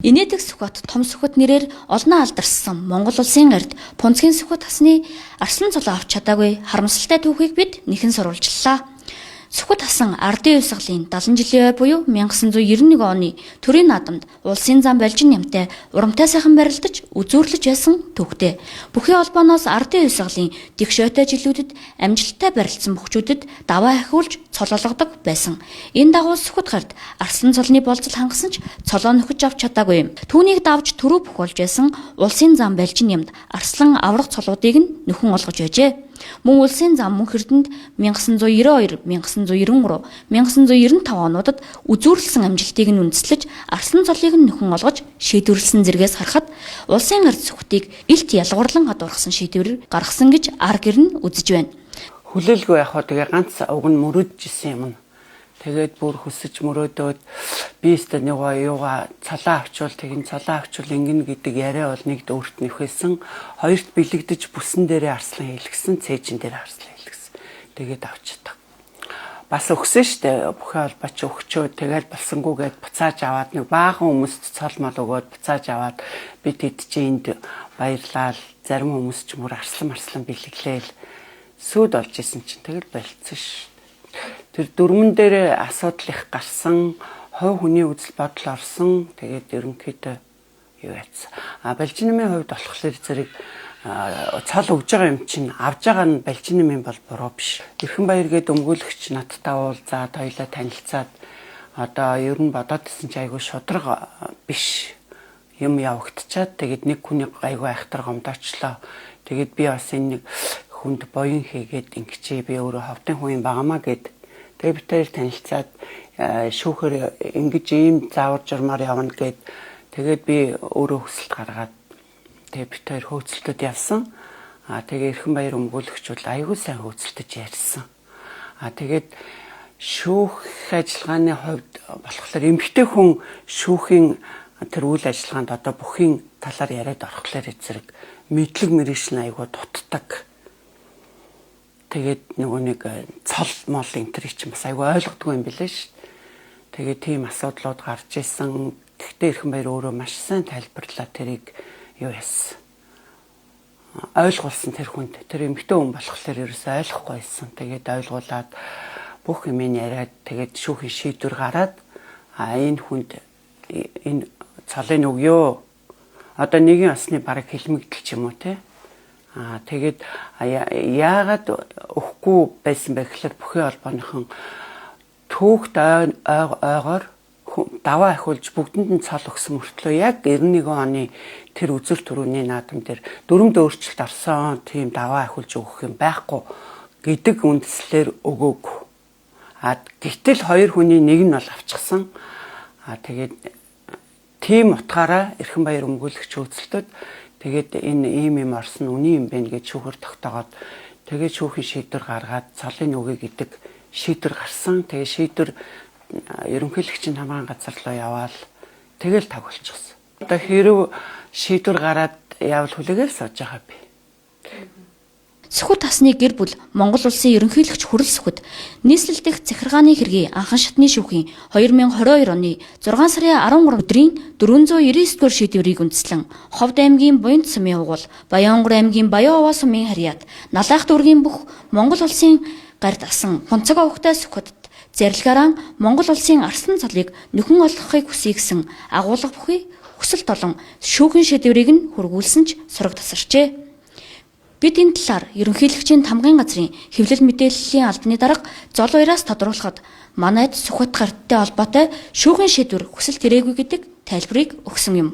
Инээдэг сүхбат том сүхбат нэрээр олноо алдарсан Монгол улсын ард Пунцгийн сүхбат хасны арслан цолоо авч чадаагүй харамсалтай түүхийг бид нэхэн сурвалжлаа. Сүхбат хасан ардын хувьсгалын 70 жилийн ой буюу 1991 оны төрийн наадамд улсын зам Балжин нямтай урамтай сайхан барилдаж үзүүрлэж байсан түүхтэй. Бүхий холбооноос ардын хувьсгалын дэгшөөтэй жилүүдэд амжилттай барилдсан бүхчүүдэд даваа ахиулж цолоолгодог байсан. Энэ дагуу сүхбат гард арслан цолны болцол хангасан ч цолоо нөхөж авч чадаагүй. Түүнийг давж төрөө бүх болж байсан улсын зам Балжин нямд арслан аврах цолуудыг нь нөхөн олгож байжээ. Мөн улсын зам мөнх эрдэнэд 1992, 1993, 1995 онуудад үзүүрлсэн амжилтыг нь үндэслэж арслан цолыг нь нөхөн олгож шийдвэрлсэн зэргээс харахад улсын ард сүхбатыг илт ялгуурлан гадуурхсан шийдвэрээр гаргасан гэж ар гэр нь үзэж байна. Хүлээлгүй яг хоо тэгээ ганц уг нь мөрөөдчихсэн юм. Тэгээд бүр хүсэж мөрөөдөөд би өөртөө нөгөө юугаа цалаа авчвал тэгин цалаа авчвал ингэн гэдэг яриа бол нэгд өөрт нь ихсэн. Хоёрт бэлэгдэж бүсэн дээрээ арслан хэлгсэн, цээжин дээр арслан хэлгсэн. Тэгээд авчдаг. Бас өгсөн штэ бүхий холбооч өгчөө тэгэл болсонгүйгээд буцааж аваад нэг баахан хүмүүст цолмол өгөөд буцааж аваад бид хэд ч энд баярлал зарим хүмүүс ч мөр арслан бэлэглээл сүуд олж исэн чинь тэгэл болцсон ш. Тэр дөрмөн дээр асуудал их гарсан, хой хүний үзэл бодол орсон. Тэгээд ерөнхийдөө юу яцсан. Балжинмын хувьд болохоор зэрэг цол өгж байгаа юм чинь авж байгаа нь Балжинмын бол буруу биш. Эрхэнбаяр гээд өмгөөлөгч надтай уулзаад хоёлаа танилцаад одоо ер нь бодоод исэн чи айгүй шудраг биш юм явагдчихад тэгээд нэг хүний айгүй айхтар гомдоочлоо. Тэгээд би бас энэ нэг хүнд боён хийгээд ингэчээ би өөрөө ховтын хүн багамаа гэд тэгээд би тэр танилцаад шүүхээр ингэж ийм заавар журмаар явна гэд тэгээд би өөрөө хүсэлт гаргаад тэгээд би тэр хөөцөлтөд явсан. Тэгээд Эрхэнбаяр өмгөөлөгч бол аягүй сайн хөөцөлтөж ярьсан. Тэгээд шүүх ажиллагааны хувьд болохоор эмэгтэй хүн шүүхийн тэр үйл ажиллагаанд одоо бүхий талаар яриад орохлоор зэрэг мэдлэг мэрэгшин аягүй дутдаг. Тэгээд нөгөө нэг цол мол энтер чинь бас айгүй ойлгодгүй юм билээ ш. Тэгээд тийм асуудлууд гарч ирсэн. Тэгтээ Эрхэнбаяр өөрөө маш сайн тайлбарлаа тэрийг юу яасан. Ойлгуулсан тэр хүнд. Тэр эмэгтэй хүн болохоор ерөөсөй ойлгохгүй байсан. Тэгээд ойлгуулад бүх юм яриад тэгээд шүүхийн шийдвэр гараад энэ хүнд энэ цолыг өгөө. Одоо нэгэн осны бараг хэлмэгдэл ч юм уу те. Тэгээд яагаад өгөхгүй байсан бэ гэхээр бүхий холбооныхон түүхт ойгоор даваа ахиулж бүгдэнд нь цол өгсөн мөртлөө яг 91 оны тэр үзэл төрөний наадам дээр дөрөмд өөрчлөлт орсон тийм даваа ахиулж өгөх юм байхгүй гэдэг үндслээр өгөөгүй. Гэтэл хоёр хүний нэг нь бол авчихсан. Тэгээд тийм утгаараа Эрхэнбаяр өмгөөлөгч хөөцөлтөд тэгээд энэ ийм орсон үний юм байна гэж шүүхэр тогтоогоод тэгээд шүүхийн шийдвэр гаргаад цолын өгье гэдэг шийдвэр гарсан. Тэгээд шийдвэр ерөнхийлөгчийн хамгаалан газар руу яваал тэгэл таг болчихсон. Одоо хэрв шийдвэр гараад явал хүлээгээл сууж байгаа би. Сүхбат хасны гэр бүл Монгол улсын ерөнхийлөгч хүрэл сүхбат нийслэл дэх захиргааны хэргийн анхан шатны шүүхийн 2022 оны 6 сарын 13 өдрийн 499-р шийдвэрийг үндэслэн Ховд аймгийн Буянт сумын угуул, Баянгор аймгийн Баян-Овоо сумын харьяат, Налайх дүүргийн бүх Монгол улсын гард асан Пунцаг овогтой сүхбатд зарилгаараа Монгол улсын арслан цолыг нөхөн олгохыг хүсье гэсэн агуулга бүхий хүсэлт олон шүүхийн шийдвэрийг нь хургуулсан ч сураг тасарчээ. Бид энэ талаар ерөнхийлөгчийн тамгын газрын хэвлэл мэдээллийн албаны дарга зол уяраас тодруулахад манайд сүхбат гардтай холбоотой шүүхийн шийдвэр хүсэлт ирээгүй гэдэг тайлбарыг өгсөн юм.